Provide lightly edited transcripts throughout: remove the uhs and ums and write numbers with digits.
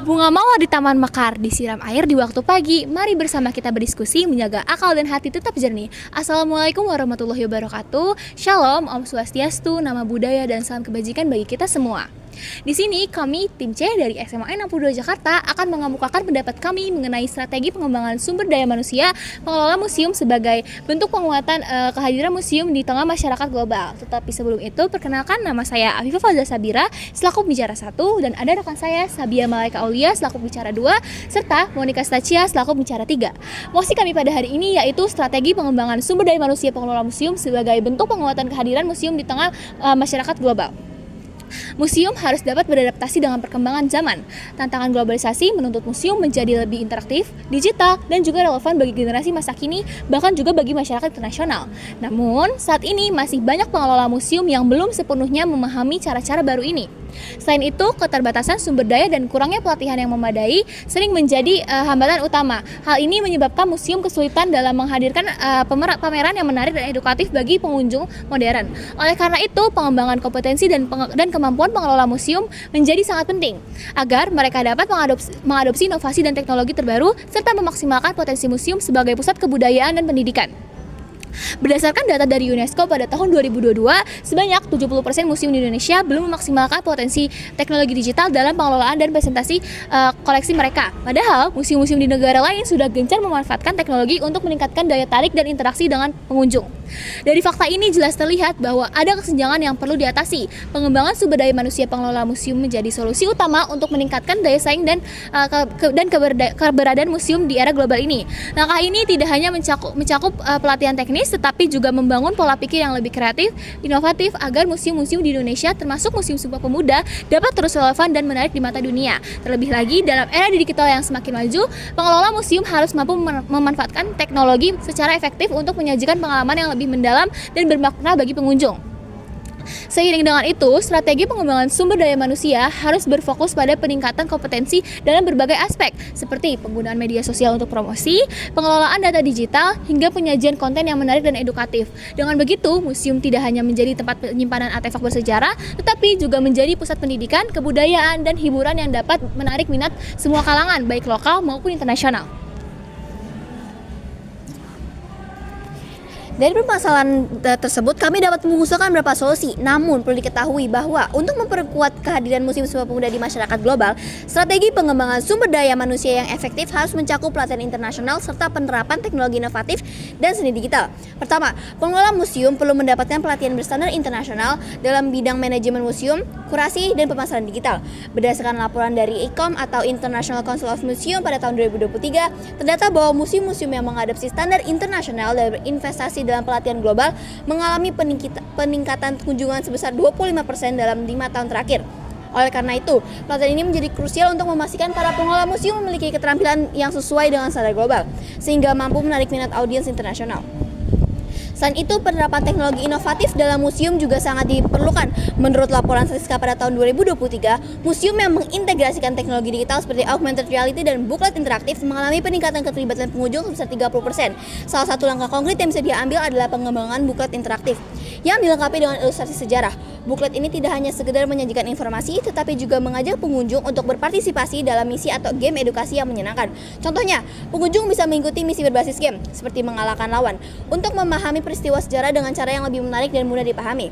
Bunga mawar di taman mekar disiram air di waktu pagi. Mari bersama kita berdiskusi menjaga akal dan hati tetap jernih. Assalamualaikum warahmatullahi wabarakatuh. Shalom, Om Swastiastu, nama budaya dan salam kebajikan bagi kita semua. Di sini kami tim C dari SMA 62 Jakarta akan mengemukakan pendapat kami mengenai strategi pengembangan sumber daya manusia pengelola museum sebagai bentuk penguatan kehadiran museum di tengah masyarakat global. Tetapi sebelum itu perkenalkan, nama saya Afifah Fazla Sabira selaku bicara 1 dan ada rekan saya Sabia Malaika Aulia selaku bicara 2 serta Monica Stachia selaku bicara 3. Mosi kami pada hari ini yaitu strategi pengembangan sumber daya manusia pengelola museum sebagai bentuk penguatan kehadiran museum di tengah masyarakat global. Museum harus dapat beradaptasi dengan perkembangan zaman. Tantangan globalisasi menuntut museum menjadi lebih interaktif, digital, dan juga relevan bagi generasi masa kini, bahkan juga bagi masyarakat internasional. Namun, saat ini masih banyak pengelola museum yang belum sepenuhnya memahami cara-cara baru ini. Selain itu, keterbatasan sumber daya dan kurangnya pelatihan yang memadai sering menjadi hambatan utama. Hal ini menyebabkan museum kesulitan dalam menghadirkan pameran yang menarik dan edukatif bagi pengunjung modern. Oleh karena itu, pengembangan kompetensi dan kemampuan pengelola museum menjadi sangat penting agar mereka dapat mengadopsi inovasi dan teknologi terbaru serta memaksimalkan potensi museum sebagai pusat kebudayaan dan pendidikan. Berdasarkan data dari UNESCO pada tahun 2022, sebanyak 70% museum di Indonesia belum memaksimalkan potensi teknologi digital dalam pengelolaan dan presentasi koleksi mereka. Padahal, museum-museum di negara lain sudah gencar memanfaatkan teknologi untuk meningkatkan daya tarik dan interaksi dengan pengunjung. Dari fakta ini jelas terlihat bahwa ada kesenjangan yang perlu diatasi. Pengembangan sumber daya manusia pengelola museum menjadi solusi utama untuk meningkatkan daya saing dan keberadaan museum di era global ini. Langkah ini tidak hanya mencakup pelatihan teknis, tetapi juga membangun pola pikir yang lebih kreatif, inovatif agar museum-museum di Indonesia termasuk Museum Sumpah Pemuda dapat terus relevan dan menarik di mata dunia. Terlebih lagi dalam era digital yang semakin maju, pengelola museum harus mampu memanfaatkan teknologi secara efektif untuk menyajikan pengalaman yang lebih mendalam dan bermakna bagi pengunjung. Seiring dengan itu, strategi pengembangan sumber daya manusia harus berfokus pada peningkatan kompetensi dalam berbagai aspek, seperti penggunaan media sosial untuk promosi, pengelolaan data digital, hingga penyajian konten yang menarik dan edukatif. Dengan begitu, museum tidak hanya menjadi tempat penyimpanan artefak bersejarah, tetapi juga menjadi pusat pendidikan, kebudayaan, dan hiburan yang dapat menarik minat semua kalangan, baik lokal maupun internasional. Dari permasalahan tersebut, kami dapat mengusulkan beberapa solusi. Namun, perlu diketahui bahwa untuk memperkuat kehadiran Museum Sumpah Pemuda di masyarakat global, strategi pengembangan sumber daya manusia yang efektif harus mencakup pelatihan internasional serta penerapan teknologi inovatif dan seni digital. Pertama, pengelola museum perlu mendapatkan pelatihan berstandar internasional dalam bidang manajemen museum, kurasi, dan pemasaran digital. Berdasarkan laporan dari ICOM atau International Council of Museum pada tahun 2023, terdata bahwa museum-museum yang mengadopsi standar internasional dan berinvestasi dalam pelatihan global mengalami peningkatan kunjungan sebesar 25% dalam 5 tahun terakhir. Oleh karena itu, pelatihan ini menjadi krusial untuk memastikan para pengelola museum memiliki keterampilan yang sesuai dengan standar global, sehingga mampu menarik minat audiens internasional. Selain itu, penerapan teknologi inovatif dalam museum juga sangat diperlukan. Menurut laporan Statistiska pada tahun 2023, museum yang mengintegrasikan teknologi digital seperti augmented reality dan booklet interaktif mengalami peningkatan keterlibatan pengunjung sebesar 30%. Salah satu langkah konkret yang bisa diambil adalah pengembangan booklet interaktif yang dilengkapi dengan ilustrasi sejarah. Booklet ini tidak hanya sekedar menyajikan informasi, tetapi juga mengajak pengunjung untuk berpartisipasi dalam misi atau game edukasi yang menyenangkan. Contohnya, pengunjung bisa mengikuti misi berbasis game, seperti mengalahkan lawan, untuk memahami peristiwa sejarah dengan cara yang lebih menarik dan mudah dipahami.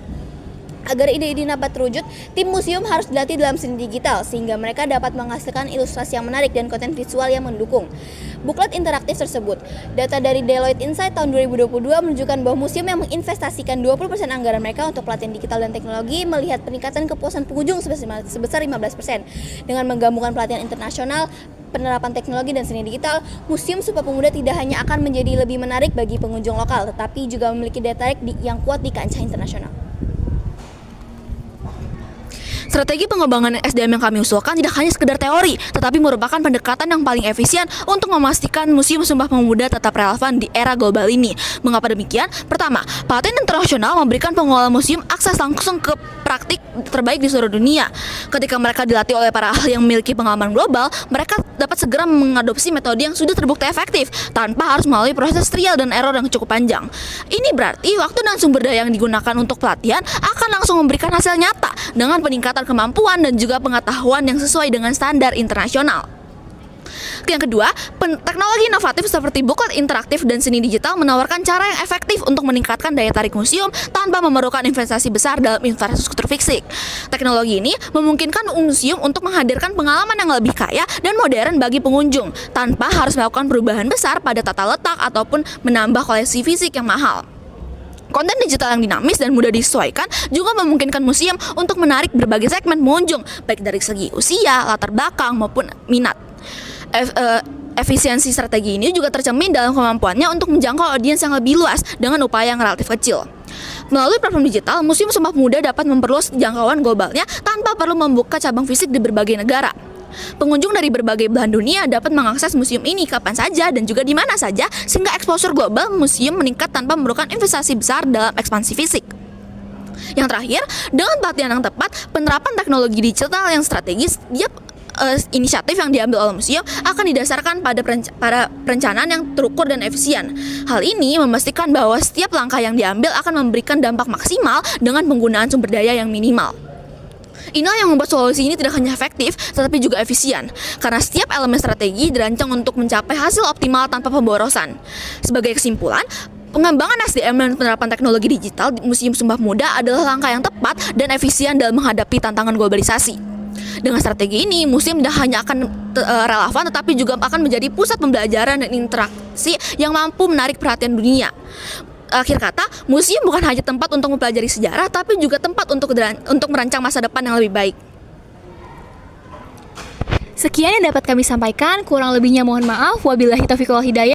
Agar ide-ide dapat terwujud, tim museum harus dilatih dalam seni digital sehingga mereka dapat menghasilkan ilustrasi yang menarik dan konten visual yang mendukung buklet interaktif tersebut. Data dari Deloitte Insight tahun 2022 menunjukkan bahwa museum yang menginvestasikan 20% anggaran mereka untuk pelatihan digital dan teknologi melihat peningkatan kepuasan pengunjung sebesar 15%. Dengan menggabungkan pelatihan internasional, penerapan teknologi dan seni digital, Museum Sumpah Pemuda tidak hanya akan menjadi lebih menarik bagi pengunjung lokal, tetapi juga memiliki daya tarik yang kuat di kancah internasional. Strategi pengembangan SDM yang kami usulkan tidak hanya sekedar teori, tetapi merupakan pendekatan yang paling efisien untuk memastikan Museum Sumpah Pemuda tetap relevan di era global ini. Mengapa demikian? Pertama, pelatihan internasional memberikan pengelola museum akses langsung ke praktik terbaik di seluruh dunia. Ketika mereka dilatih oleh para ahli yang memiliki pengalaman global, mereka dapat segera mengadopsi metode yang sudah terbukti efektif tanpa harus melalui proses trial dan error yang cukup panjang. Ini berarti waktu dan sumber daya yang digunakan untuk pelatihan akan langsung memberikan hasil nyata dengan peningkatan membutuhkan kemampuan dan juga pengetahuan yang sesuai dengan standar internasional. Yang kedua, teknologi inovatif seperti booklet interaktif dan seni digital menawarkan cara yang efektif untuk meningkatkan daya tarik museum tanpa memerlukan investasi besar dalam infrastruktur fisik. Teknologi ini memungkinkan museum untuk menghadirkan pengalaman yang lebih kaya dan modern bagi pengunjung tanpa harus melakukan perubahan besar pada tata letak ataupun menambah koleksi fisik yang mahal. Konten digital yang dinamis dan mudah disesuaikan juga memungkinkan museum untuk menarik berbagai segmen pengunjung, baik dari segi usia, latar belakang, maupun minat. Efisiensi strategi ini juga tercermin dalam kemampuannya untuk menjangkau audiens yang lebih luas dengan upaya yang relatif kecil. Melalui platform digital, Museum Sumpah Pemuda dapat memperluas jangkauan globalnya tanpa perlu membuka cabang fisik di berbagai negara. Pengunjung dari berbagai belahan dunia dapat mengakses museum ini kapan saja dan juga di mana saja, sehingga eksposur global museum meningkat tanpa memerlukan investasi besar dalam ekspansi fisik. Yang terakhir, dengan pelatihan yang tepat, penerapan teknologi digital yang strategis, inisiatif yang diambil oleh museum akan didasarkan pada perencanaan yang terukur dan efisien. Hal ini memastikan bahwa setiap langkah yang diambil akan memberikan dampak maksimal dengan penggunaan sumber daya yang minimal. Inilah yang membuat solusi ini tidak hanya efektif, tetapi juga efisien, karena setiap elemen strategi dirancang untuk mencapai hasil optimal tanpa pemborosan. Sebagai kesimpulan, pengembangan SDM dan penerapan teknologi digital di Museum Sumpah Pemuda adalah langkah yang tepat dan efisien dalam menghadapi tantangan globalisasi. Dengan strategi ini, museum tidak hanya akan relevan, tetapi juga akan menjadi pusat pembelajaran dan interaksi yang mampu menarik perhatian dunia. Akhir kata, museum bukan hanya tempat untuk mempelajari sejarah, tapi juga tempat untuk merancang masa depan yang lebih baik. Sekian yang dapat kami sampaikan, kurang lebihnya mohon maaf. Wabillahi taufiq wal hidayah.